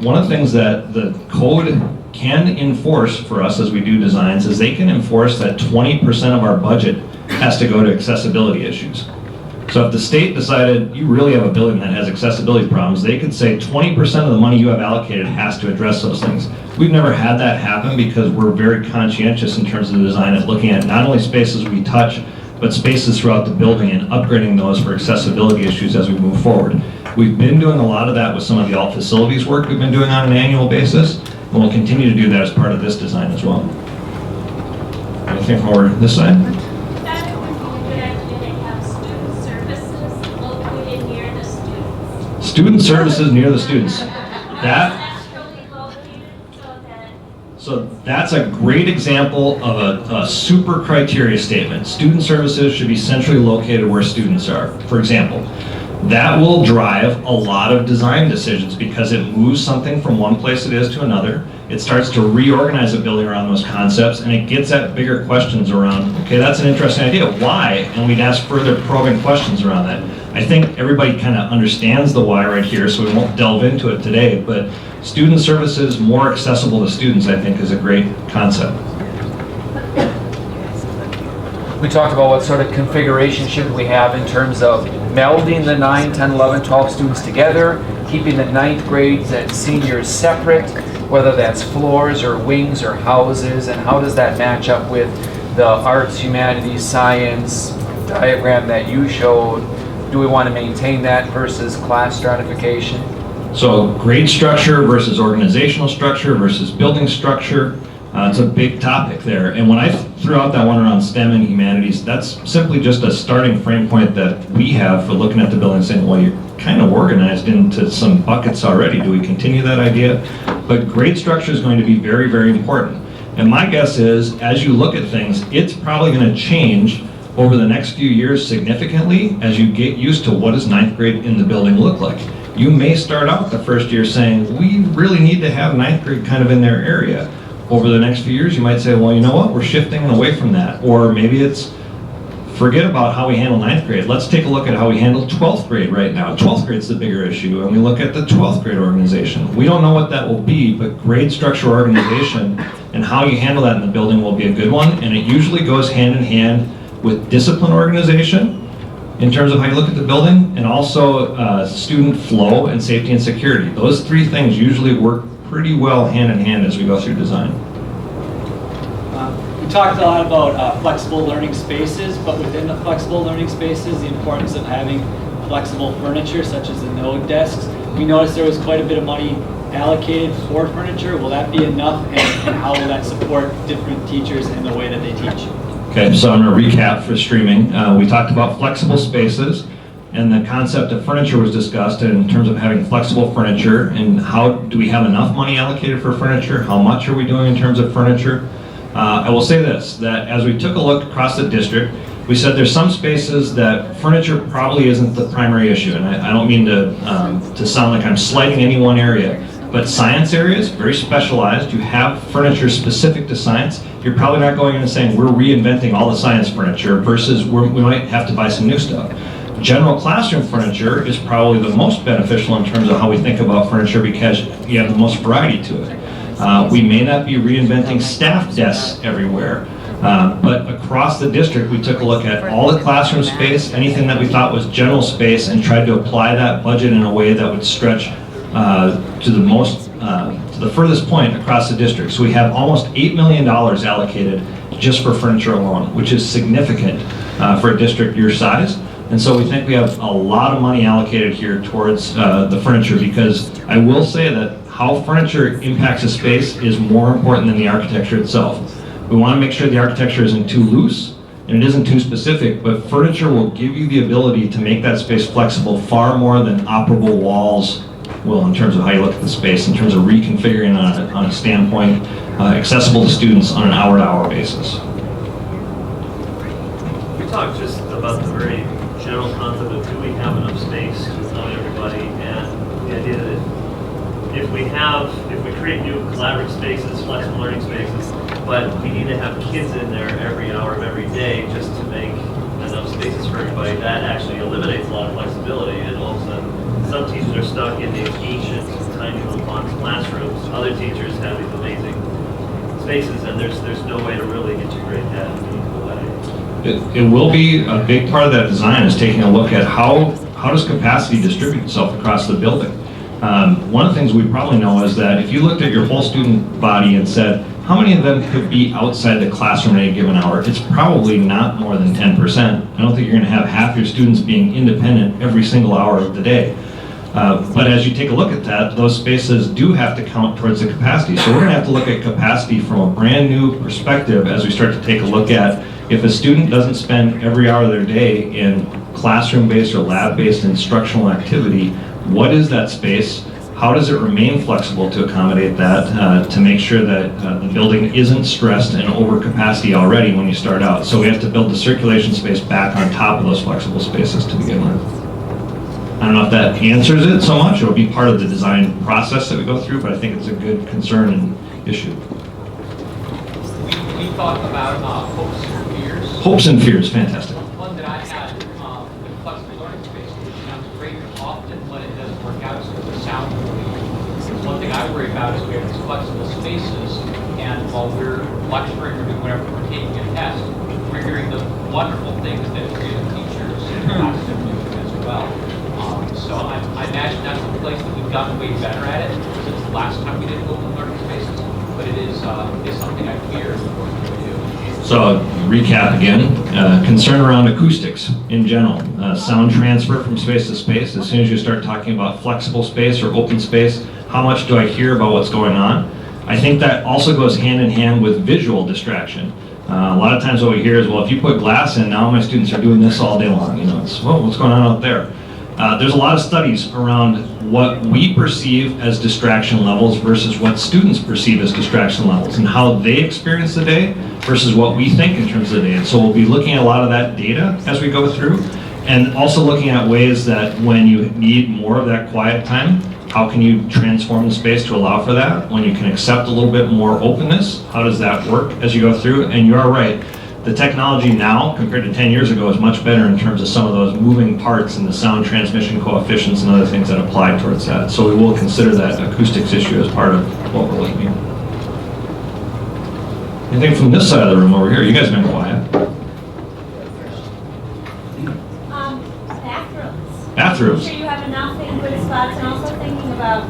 One of the things that the code can enforce for us as we do designs is they can enforce that 20% of our budget has to go to accessibility issues. So if the state decided you really have a building that has accessibility problems, they could say 20% of the money you have allocated has to address those things. We've never had that happen because we're very conscientious in terms of the design of looking at not only spaces we touch, but spaces throughout the building and upgrading those for accessibility issues as we move forward. We've been doing a lot of that with some of the alt facilities work we've been doing on an annual basis, and we'll continue to do that as part of this design as well. Anything from over this side? That would be a good idea to have student services located near the students. Student services near the students. Centrally located So that's a great example of a super criteria statement. Student services should be centrally located where students are. For example, that will drive a lot of design decisions because it moves something from one place it is to another. It starts to reorganize a building around those concepts, and it gets at bigger questions around, okay, that's an interesting idea, why? And we'd ask further probing questions around that. I think everybody kind of understands the why right here, so we won't delve into it today, but student services more accessible to students, I think, is a great concept. We talked about what sort of configuration should we have in terms of melding the 9, 10, 11, 12 students together, keeping the 9th grades and seniors separate, whether that's floors or wings or houses, and how does that match up with the arts, humanities, science diagram that you showed? Do we want to maintain that versus class stratification? So grade structure versus organizational structure versus building structure, it's a big topic there. And when I threw out that one around STEM and humanities, that's simply just a starting frame point that we have for looking at the building and saying, well, you're kind of organized into some buckets already. Do we continue that idea? But grade structure is going to be very, very important. And my guess is, as you look at things, it's probably going to change over the next few years significantly as you get used to what does 9th grade in the building look like. You may start out the first year saying, we really need to have 9th grade kind of in their area. Over the next few years, you might say, well, you know what, we're shifting away from that. Or maybe it's, forget about how we handle 9th grade. Let's take a look at how we handle 12th grade right now. 12th grade's the bigger issue, and we look at the 12th grade organization. We don't know what that will be, but grade structure organization and how you handle that in the building will be a good one, and it usually goes hand in hand with discipline organization in terms of how you look at the building, and also student flow and safety and security. Those three things usually work pretty well hand in hand as we go through design. We talked a lot about flexible learning spaces, but within the flexible learning spaces, the importance of having flexible furniture such as the node desks. We noticed there was quite a bit of money allocated for furniture. Will that be enough, and how will that support different teachers in the way that they teach? Okay, so I'm going to recap for streaming. We talked about flexible spaces, and the concept of furniture was discussed in terms of having flexible furniture, and how do we have enough money allocated for furniture? How much are we doing in terms of furniture? I will say this, that as we took a look across the district, we said there's some spaces that furniture probably isn't the primary issue, and I don't mean to sound like I'm slighting any one area, but science areas, very specialized, you have furniture specific to science, you're probably not going in and saying we're reinventing all the science furniture versus we might have to buy some new stuff. General classroom furniture is probably the most beneficial in terms of how we think about furniture because you have the most variety to it. We may not be reinventing staff desks everywhere, but across the district we took a look at all the classroom space, anything that we thought was general space, and tried to apply that budget in a way that would stretch to the furthest point across the district. So we have almost $8 million allocated just for furniture alone, which is significant for a district your size. And so we think we have a lot of money allocated here towards the furniture, because I will say that how furniture impacts a space is more important than the architecture itself. We want to make sure the architecture isn't too loose and it isn't too specific, but furniture will give you the ability to make that space flexible far more than operable walls will in terms of how you look at the space, in terms of reconfiguring on a standpoint, accessible to students on an hour-to-hour basis. We talked just about the very general concept of do we have enough space to accommodate everybody, and the idea that if we create new collaborative spaces, flexible learning spaces, but we need to have kids in there every hour of every day just to make enough spaces for everybody, that actually eliminates a lot of flexibility, and all of a sudden some teachers are stuck in these ancient tiny little box classrooms. Other teachers have these amazing spaces, and there's no way to really integrate that in a meaningful way. It will be a big part of that design is taking a look at how does capacity distribute itself across the building. One of the things we probably know is that if you looked at your whole student body and said, how many of them could be outside the classroom at a given hour? It's probably not more than 10%. I don't think you're going to have half your students being independent every single hour of the day. But as you take a look at that, those spaces do have to count towards the capacity. So we're going to have to look at capacity from a brand new perspective as we start to take a look at if a student doesn't spend every hour of their day in classroom-based or lab-based instructional activity, what is that space? How does it remain flexible to accommodate that, to make sure that the building isn't stressed and over capacity already when you start out? So we have to build the circulation space back on top of those flexible spaces to begin with. I don't know if that answers it so much. It'll be part of the design process that we go through, but I think it's a good concern and issue. We talked about hopes and fears. Hopes and fears, fantastic. One that I had, the flexible learning space, which sounds great often when it doesn't work out, so the sound. One thing I worry about is we have these flexible spaces, and while we're lecturing or doing whatever, we're taking a test, we're hearing the wonderful things that creative teachers are doing as well. So I imagine that's a place that we've gotten way better at it since the last time we did open learning spaces, but it is something I fear we're going to do. So recap again, concern around acoustics in general, sound transfer from space to space. As soon as you start talking about flexible space or open space, how much do I hear about what's going on? I think that also goes hand in hand with visual distraction. A lot of times what we hear is, well, if you put glass in, now my students are doing this all day long. You know, it's, well, what's going on out there? There's a lot of studies around what we perceive as distraction levels versus what students perceive as distraction levels and how they experience the day versus what we think in terms of the day. And so we'll be looking at a lot of that data as we go through, and also looking at ways that when you need more of that quiet time, how can you transform the space to allow for that? When you can accept a little bit more openness, how does that work as you go through? And you are right. The technology now, compared to 10 years ago, is much better in terms of some of those moving parts and the sound transmission coefficients and other things that apply towards that. So we will consider that acoustics issue as part of what we're looking at. Anything from this side of the room over here? You guys have been quiet. Bathrooms. Bathrooms. Make sure you have enough in good spots, and also thinking about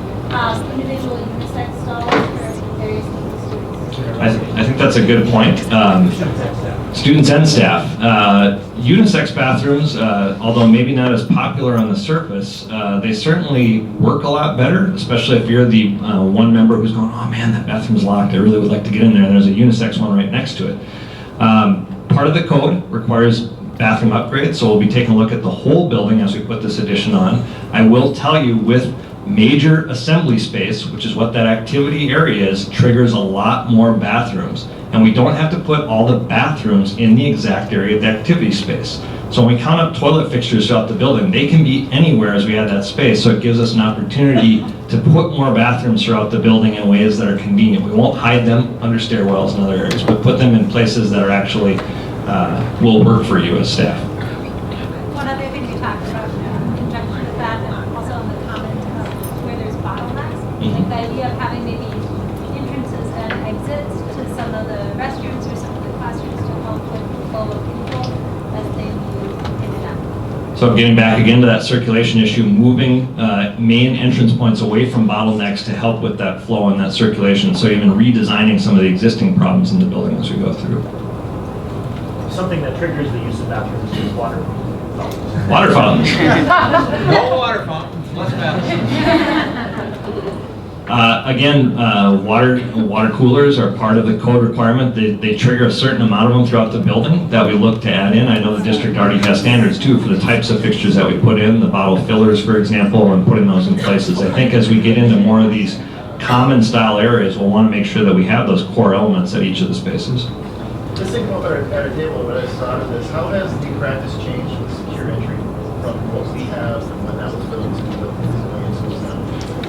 individual unisex stalls for various needs of students. I think that's a good point. Students and staff. Unisex bathrooms, although maybe not as popular on the surface, they certainly work a lot better, especially if you're the one member who's going, oh man, that bathroom's locked, I really would like to get in there, and there's a unisex one right next to it. Part of the code requires bathroom upgrades, so we'll be taking a look at the whole building as we put this addition on. I will tell you, with major assembly space, which is what that activity area is, triggers a lot more bathrooms. And we don't have to put all the bathrooms in the exact area of the activity space. So when we count up toilet fixtures throughout the building, they can be anywhere as we add that space. So it gives us an opportunity to put more bathrooms throughout the building in ways that are convenient. We won't hide them under stairwells and other areas, but put them in places that are actually will work for you as staff. One other thing we talked about in conjunction with that, and also on the comment of where there's bottlenecks, like the idea of having maybe entrances and exits to some of the restrooms or some of the classrooms to help with the flow of people as they move in and out. So getting back again to that circulation issue, moving main entrance points away from bottlenecks to help with that flow and that circulation. So even redesigning some of the existing problems in the building as we go through. Something that triggers the use of bathrooms is water fountains. Water fountains. No water fountains, less bathrooms. Again, water coolers are part of the code requirement. They trigger a certain amount of them throughout the building that we look to add in. I know the district already has standards too for the types of fixtures that we put in, the bottle fillers, for example, and putting those in places. I think as we get into more of these common style areas, we'll want to make sure that we have those core elements at each of the spaces. Just thinking about at a table when I thought of this, how has the practice changed with secure entry from what we have and when that was built to what is going into schools now?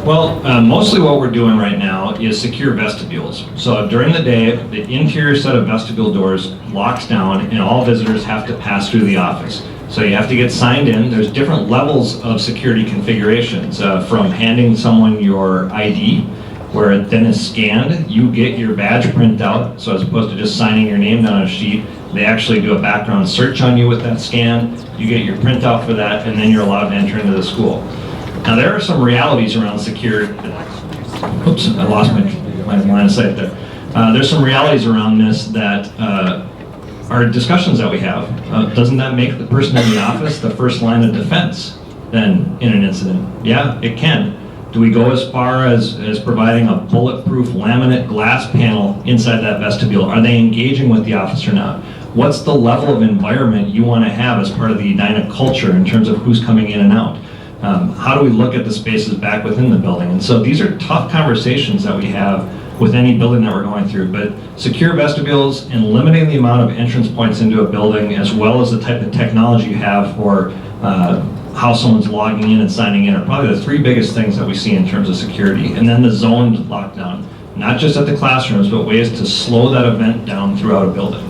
Well, mostly what we're doing right now is secure vestibules. So during the day, the interior set of vestibule doors locks down and all visitors have to pass through the office. So you have to get signed in. There's different levels of security configurations, from handing someone your ID, where it then is scanned, you get your badge printed out, so as opposed to just signing your name down on a sheet, they actually do a background search on you with that scan, you get your printout for that, and then you're allowed to enter into the school. Now there are some realities around secure, oops, I lost my line of sight there. There's some realities around this that are discussions that we have. Doesn't that make the person in the office the first line of defense then in an incident? Yeah, it can. Do we go as far as providing a bulletproof laminate glass panel inside that vestibule? Are they engaging with the office or not? What's the level of environment you want to have as part of the Edina culture in terms of who's coming in and out? How do we look at the spaces back within the building? And so these are tough conversations that we have with any building that we're going through. But secure vestibules and limiting the amount of entrance points into a building, as well as the type of technology you have for how someone's logging in and signing in, are probably the three biggest things that we see in terms of security. And then the zoned lockdown, not just at the classrooms, but ways to slow that event down throughout a building.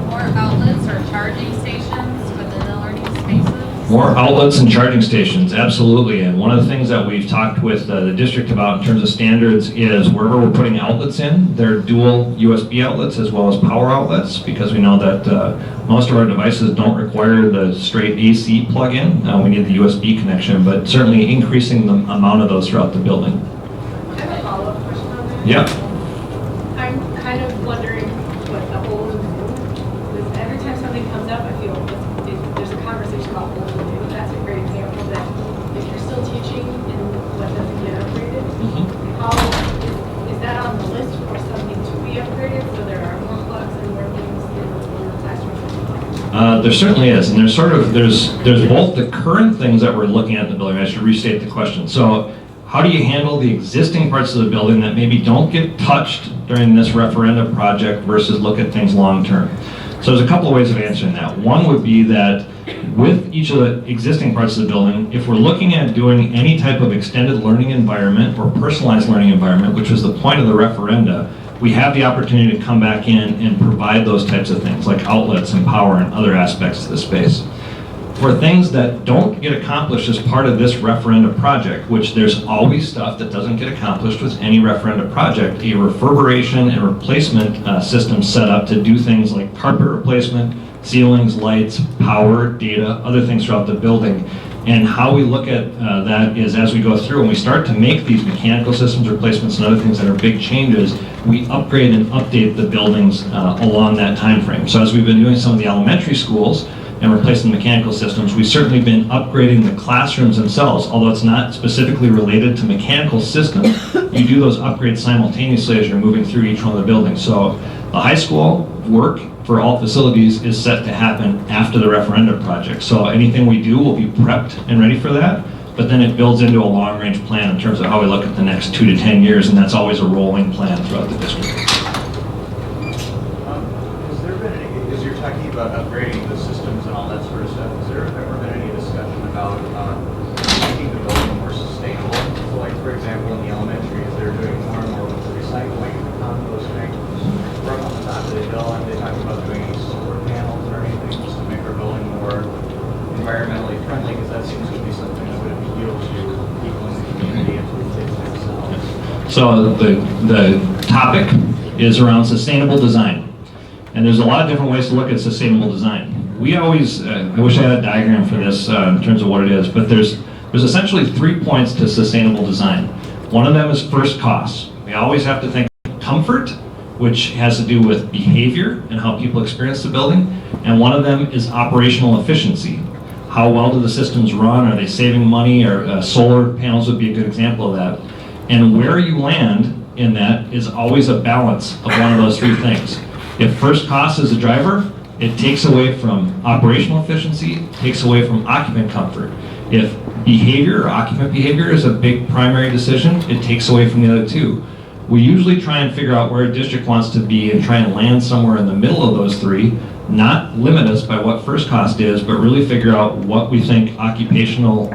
More outlets or charging stations within the learning spaces? More outlets and charging stations, absolutely. And one of the things that we've talked with the district about in terms of standards is wherever we're putting outlets in, they're dual USB outlets as well as power outlets, because we know that most of our devices don't require the straight AC plug-in. We need the USB connection, but certainly increasing the amount of those throughout the building. I have a follow-up question on that. Yeah. I'm kind of wondering what the old and new, because every time something comes up, I feel there's a conversation about old and new. That's a great example that if you're still teaching and what doesn't get upgraded, how is that on the list for something to be upgraded so there are more plugs and more things in the classroom? There certainly is, and there's both the current things that we're looking at in the building. I should restate the question. So how do you handle the existing parts of the building that maybe don't get touched during this referenda project versus look at things long term? So there's a couple of ways of answering that. One would be that with each of the existing parts of the building, if we're looking at doing any type of extended learning environment or personalized learning environment, which was the point of the referenda, we have the opportunity to come back in and provide those types of things like outlets and power and other aspects of the space. For things that don't get accomplished as part of this referenda project, which there's always stuff that doesn't get accomplished with any referenda project, a reverberation and replacement system set up to do things like carpet replacement, ceilings, lights, power, data, other things throughout the building. And how we look at that is as we go through and we start to make these mechanical systems replacements and other things that are big changes, we upgrade and update the buildings along that time frame. So as we've been doing some of the elementary schools and replacing the mechanical systems, we've certainly been upgrading the classrooms themselves. Although it's not specifically related to mechanical systems, you do those upgrades simultaneously as you're moving through each one of the buildings. So the high school work for all facilities is set to happen after the referenda project. So anything we do will be prepped and ready for that, but then it builds into a long-range plan in terms of how we look at the next 2 to 10 years, and that's always a rolling plan throughout the district. Has there been any, as you're talking about upgrading the systems and all that sort of stuff, has there ever been any discussion about making the building more sustainable? So like, for example, in the elementary, as they're doing more and more with the recycling on those things, right on the top of the hill, and they talk about doing any solar panels or anything just to make our building more environmentally friendly, because that seems to be something that would appeal to people in the community and to the kids themselves. So the topic is around sustainable design. And there's a lot of different ways to look at sustainable design. We always, I wish I had a diagram for this in terms of what it is, but there's essentially 3 points to sustainable design. One of them is first costs. We always have to think comfort, which has to do with behavior and how people experience the building. And one of them is operational efficiency. How well do the systems run? Are they saving money? Or solar panels would be a good example of that. And where you land in that is always a balance of one of those 3 things. If first cost is a driver, it takes away from operational efficiency, takes away from occupant comfort. If behavior or occupant behavior is a big primary decision, it takes away from the other 2. We usually try and figure out where a district wants to be and try and land somewhere in the middle of those three, not limit us by what first cost is, but really figure out what we think occupational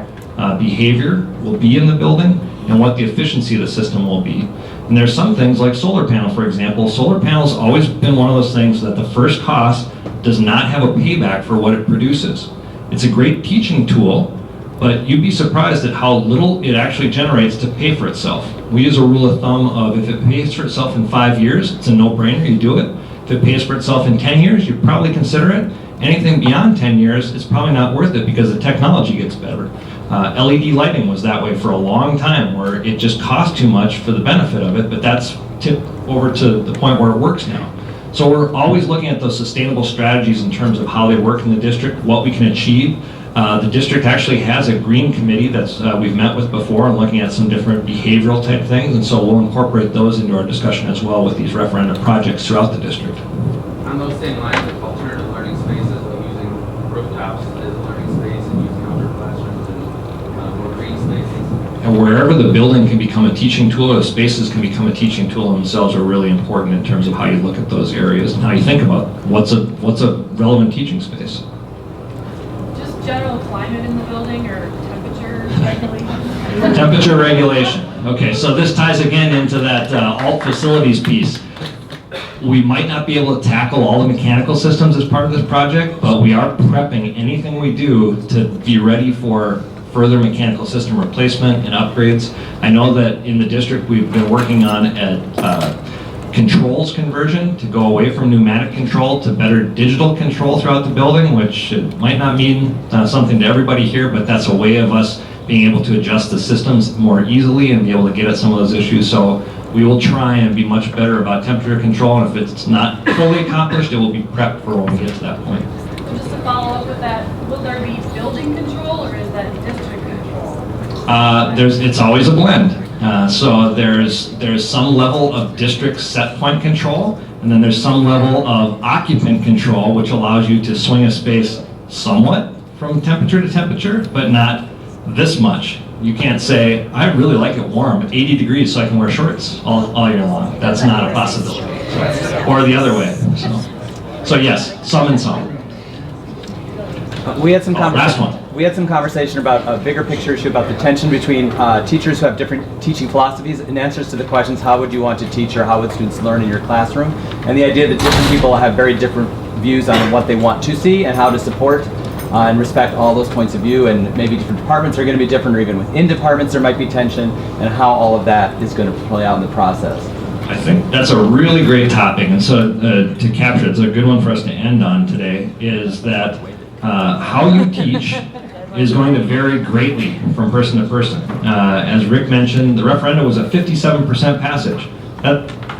behavior will be in the building and what the efficiency of the system will be. And there's some things like solar panel, for example. Solar panel's always been one of those things that the first cost does not have a payback for what it produces. It's a great teaching tool, but you'd be surprised at how little it actually generates to pay for itself. We use a rule of thumb of if it pays for itself in 5 years, it's a no-brainer, you do it. If it pays for itself in 10 years, you'd probably consider it. Anything beyond 10 years, it's probably not worth it because the technology gets better. LED lighting was that way for a long time, where it just cost too much for the benefit of it, but that's tipped over to the point where it works now. So we're always looking at those sustainable strategies in terms of how they work in the district, what we can achieve. The district actually has a green committee that's we've met with before and looking at some different behavioral type things, and so we'll incorporate those into our discussion as well with these referendum projects throughout the district. On those same lines of alternative learning spaces, like using rooftops as a learning space and using outdoor classrooms and more green spaces. And wherever the building can become a teaching tool or the spaces can become a teaching tool themselves are really important in terms of how you look at those areas and how you think about what's a relevant teaching space. Just general climate in the building or temperature regulation? Temperature regulation. Okay, so this ties again into that alt facilities piece. We might not be able to tackle all the mechanical systems as part of this project, but we are prepping anything we do to be ready for further mechanical system replacement and upgrades. I know that in the district we've been working on a controls conversion to go away from pneumatic control to better digital control throughout the building, which might not mean something to everybody here, but that's a way of us being able to adjust the systems more easily and be able to get at some of those issues. So we will try and be much better about temperature control, and if it's not fully accomplished, it will be prepped for when we get to that point. So just to follow up with that, will there be building control or is that district control? It's always a blend. So there's some level of district set point control, and then there's some level of occupant control, which allows you to swing a space somewhat from temperature to temperature, but not this much. You can't say, I really like it warm, 80 degrees so I can wear shorts all year long. That's not a possibility. Or the other way. So yes, some and some. We had some last one. We had some conversation about a bigger picture issue about the tension between teachers who have different teaching philosophies and answers to the questions, how would you want to teach or how would students learn in your classroom? And the idea that different people have very different views on what they want to see and how to support and respect all those points of view, and maybe different departments are going to be different, or even within departments there might be tension, and how all of that is going to play out in the process. I think that's a really great topic, and so to capture it, it's a good one for us to end on today, is that how you teach is going to vary greatly from person to person. As Rick mentioned, the referendum was a 57% passage.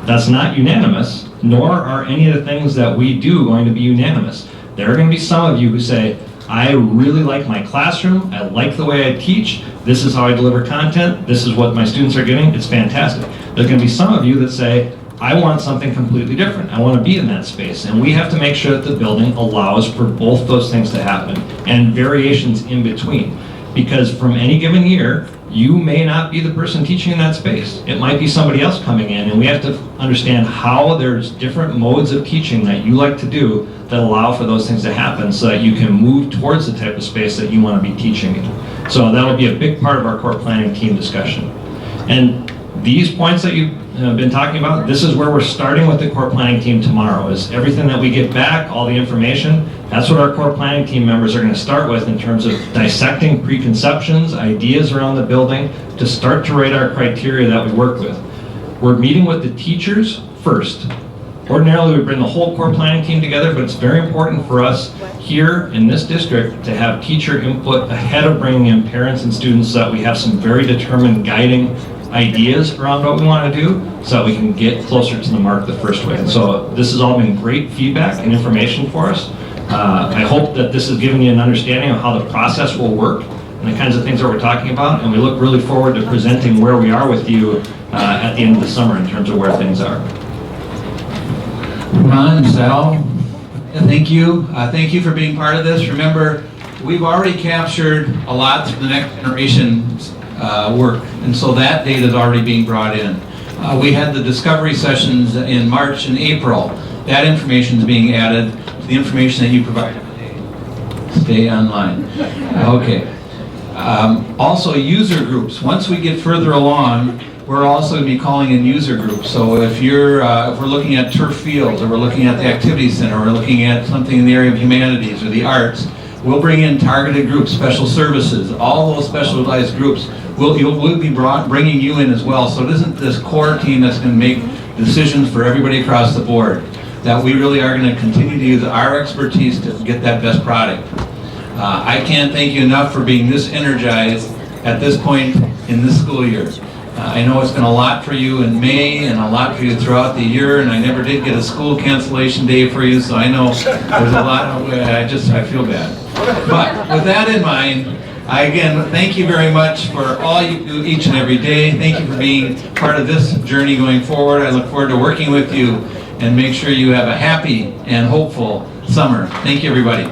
That's not unanimous, nor are any of the things that we do going to be unanimous. There are going to be some of you who say, I really like my classroom, I like the way I teach, this is how I deliver content, this is what my students are getting, it's fantastic. There's going to be some of you that say, I want something completely different, I want to be in that space, and we have to make sure that the building allows for both those things to happen, and variations in between. Because from any given year, you may not be the person teaching in that space. It might be somebody else coming in, and we have to understand how there's different modes of teaching that you like to do that allow for those things to happen so that you can move towards the type of space that you want to be teaching in. So that'll be a big part of our core planning team discussion. And these points that you've been talking about, this is where we're starting with the core planning team tomorrow, is everything that we get back, all the information, that's what our core planning team members are going to start with in terms of dissecting preconceptions, ideas around the building, to start to rate our criteria that we work with. We're meeting with the teachers first. Ordinarily, we bring the whole core planning team together, but it's very important for us here in this district to have teacher input ahead of bringing in parents and students so that we have some very determined guiding ideas around what we want to do so that we can get closer to the mark the first way. And so this has all been great feedback and information for us. I hope that this has given you an understanding of how the process will work and the kinds of things that we're talking about, and we look really forward to presenting where we are with you at the end of the summer in terms of where things are. Ron, Sal, thank you. Thank you for being part of this. Remember, we've already captured a lot for the next generation's work, and so that data is already being brought in. We had the discovery sessions in March and April. That information is being added to the information that you provided today. Stay online. Okay. Also, user groups. Once we get further along, we're also going to be calling in user groups. So if you're, if we're looking at turf fields, or we're looking at the activity center, or we're looking at something in the area of humanities or the arts, we'll bring in targeted groups, special services, all those specialized groups. We'll be bringing you in as well. So it isn't this core team that's going to make decisions for everybody across the board. That we really are going to continue to use our expertise to get that best product. I can't thank you enough for being this energized at this point in this school year. I know it's been a lot for you in May and a lot for you throughout the year, and I never did get a school cancellation day for you, so I know there's a lot of, I feel bad. But with that in mind, again, thank you very much for all you do each and every day. Thank you for being part of this journey going forward. I look forward to working with you and make sure you have a happy and hopeful summer. Thank you, everybody.